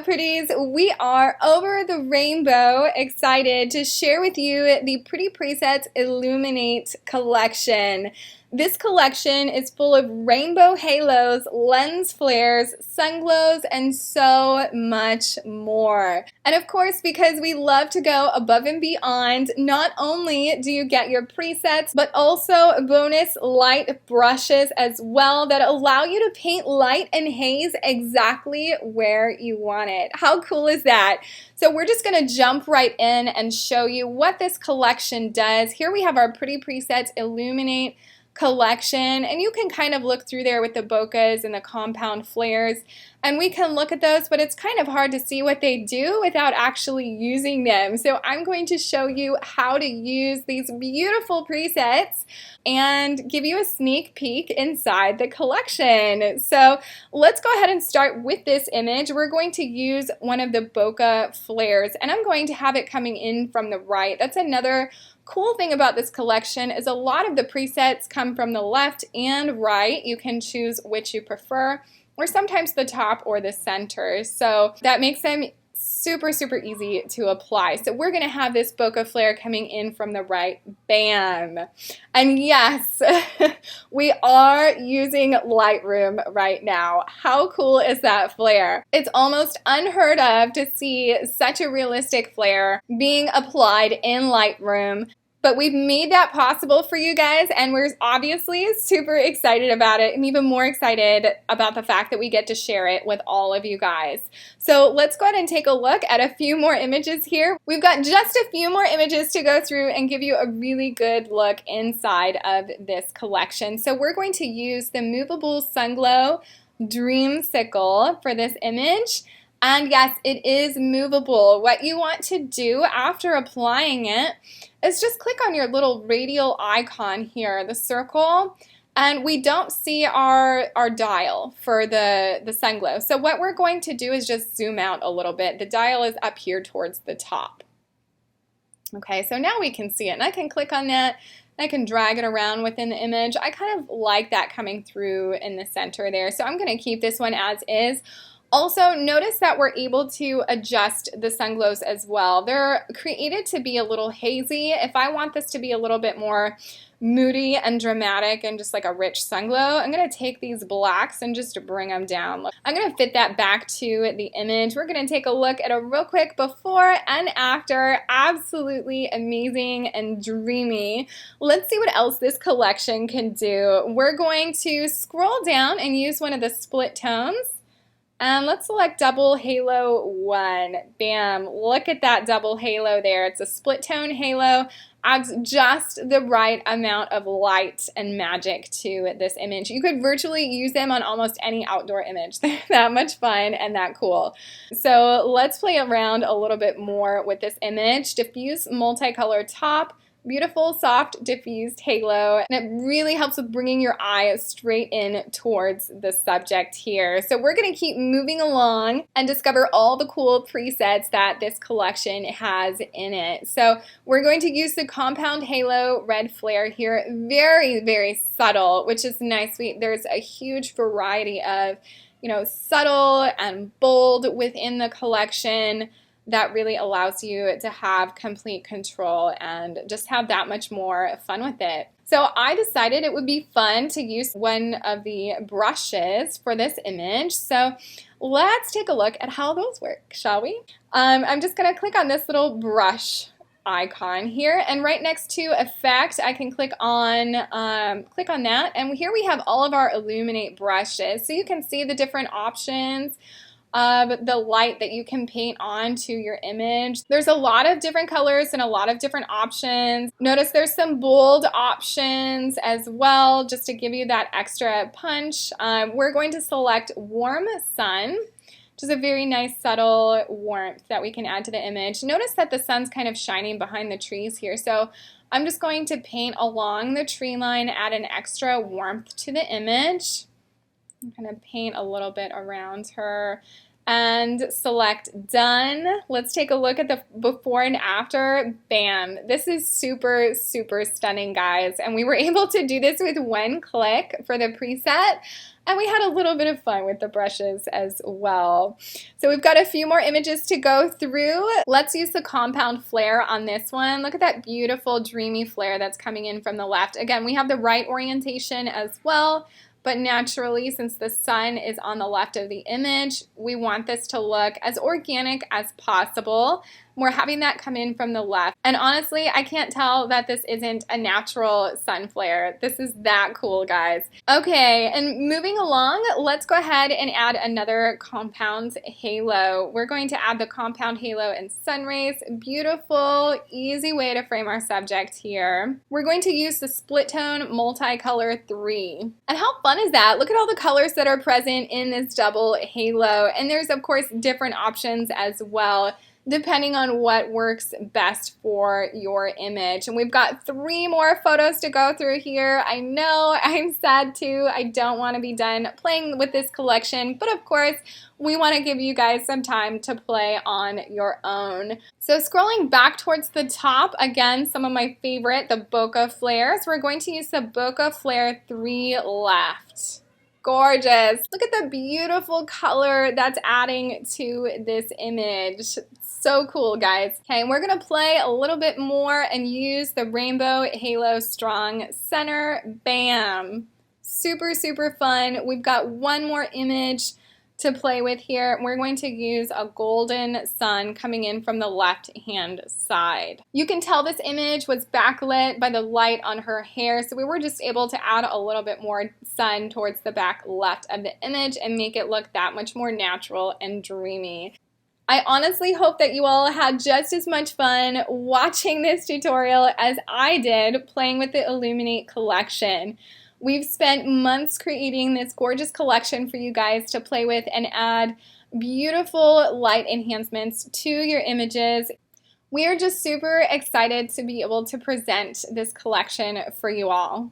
pretties? We are over the rainbow, excited to share with you the Pretty Presets Illuminate collection. This collection is full of rainbow halos, lens flares, sunglows, and so much more. And of course, because we love to go above and beyond, not only do you get your presets, but also bonus light brushes as well that allow you to paint light and haze exactly where you want it. How cool is that? So we're just going to jump right in and show you what this collection does. Here we have our Pretty Presets Illuminate collection, and you can kind of look through there with the bokehs and the compound flares, and we can look at those, but it's kind of hard to see what they do without actually using them. So I'm going to show you how to use these beautiful presets and give you a sneak peek inside the collection. So let's go ahead and start with this image. We're going to use one of the bokeh flares, and I'm going to have it coming in from the right. That's another cool thing about this collection is a lot of the presets come from the left and right. You can choose which you prefer, or sometimes the top or the center. So that makes them super, super easy to apply. So we're going to have this bokeh flare coming in from the right. Bam! And yes, we are using Lightroom right now. How cool is that flare? It's almost unheard of to see such a realistic flare being applied in Lightroom. But we've made that possible for you guys, and we're obviously super excited about it, and even more excited about the fact that we get to share it with all of you guys. So let's go ahead and take a look at a few more images here. We've got just a few more images to go through and give you a really good look inside of this collection. So we're going to use the Movable Sunglow Dreamsicle for this image. And yes, it is movable. What you want to do after applying it is just click on your little radial icon here, the circle, and we don't see our dial for the sunglow. So what we're going to do is just zoom out a little bit. The dial is up here towards the top. Okay, so now we can see it, and I can click on that. I can drag it around within the image. I kind of like that coming through in the center there. So I'm going to keep this one as is. Also, notice that we're able to adjust the sunglows as well. They're created to be a little hazy. If I want this to be a little bit more moody and dramatic and just like a rich sunglow, I'm going to take these blacks and just bring them down. I'm going to fit that back to the image. We're going to take a look at a real quick before and after. Absolutely amazing and dreamy. Let's see what else this collection can do. We're going to scroll down and use one of the split tones. And let's select Double Halo 1. Bam, look at that double halo there. It's a split tone halo, adds just the right amount of light and magic to this image. You could virtually use them on almost any outdoor image. They're that much fun and that cool. So let's play around a little bit more with this image. Diffuse multicolor top. Beautiful, soft, diffused halo, and it really helps with bringing your eye straight in towards the subject here. So we're going to keep moving along and discover all the cool presets that this collection has in it. So we're going to use the Compound Halo Red Flare here. Very, very subtle, which is nice. There's a huge variety of, subtle and bold within the collection that really allows you to have complete control and just have that much more fun with it. So I decided it would be fun to use one of the brushes for this image. So let's take a look at how those work, shall we? I'm just going to click on this little brush icon here, and right next to Effect, I can click on that, and here we have all of our Illuminate brushes. So you can see the different options of the light that you can paint onto your image. There's a lot of different colors and a lot of different options. Notice there's some bold options as well, just to give you that extra punch. We're going to select Warm Sun, which is a very nice subtle warmth that we can add to the image. Notice that the sun's kind of shining behind the trees here, so I'm just going to paint along the tree line, add an extra warmth to the image. I'm going to paint a little bit around her. and select done. Let's take a look at the before and after. Bam. This is super, super stunning, guys. And we were able to do this with one click for the preset. And we had a little bit of fun with the brushes as well. So we've got a few more images to go through. Let's use the compound flare on this one. Look at that beautiful dreamy flare that's coming in from the left. Again, we have the right orientation as well. But naturally, since the sun is on the left of the image, we want this to look as organic as possible. We're having that come in from the left. And honestly, I can't tell that this isn't a natural sun flare. This is that cool, guys. Okay, and moving along, let's go ahead and add another compound halo. We're going to add the compound halo and sun rays. Beautiful, easy way to frame our subject here. We're going to use the split tone multicolor 3. And how fun is that? Look at all the colors that are present in this double halo. And there's, of course, different options as well, depending on what works best for your image. And we've got 3 more photos to go through here. I know, I'm sad too. I don't want to be done playing with this collection, but of course, we want to give you guys some time to play on your own. So scrolling back towards the top, again, some of my favorite, the Bokeh Flares. We're going to use the Bokeh Flare 3 left. Gorgeous. Look at the beautiful color that's adding to this image. So cool, guys. Okay, we're gonna play a little bit more and use the Rainbow Halo Strong Center. Bam. Super, super fun. We've got one more image to play with here. We're going to use a golden sun coming in from the left-hand side. You can tell this image was backlit by the light on her hair, so we were just able to add a little bit more sun towards the back left of the image and make it look that much more natural and dreamy. I honestly hope that you all had just as much fun watching this tutorial as I did playing with the Illuminate collection. We've spent months creating this gorgeous collection for you guys to play with and add beautiful light enhancements to your images. We are just super excited to be able to present this collection for you all.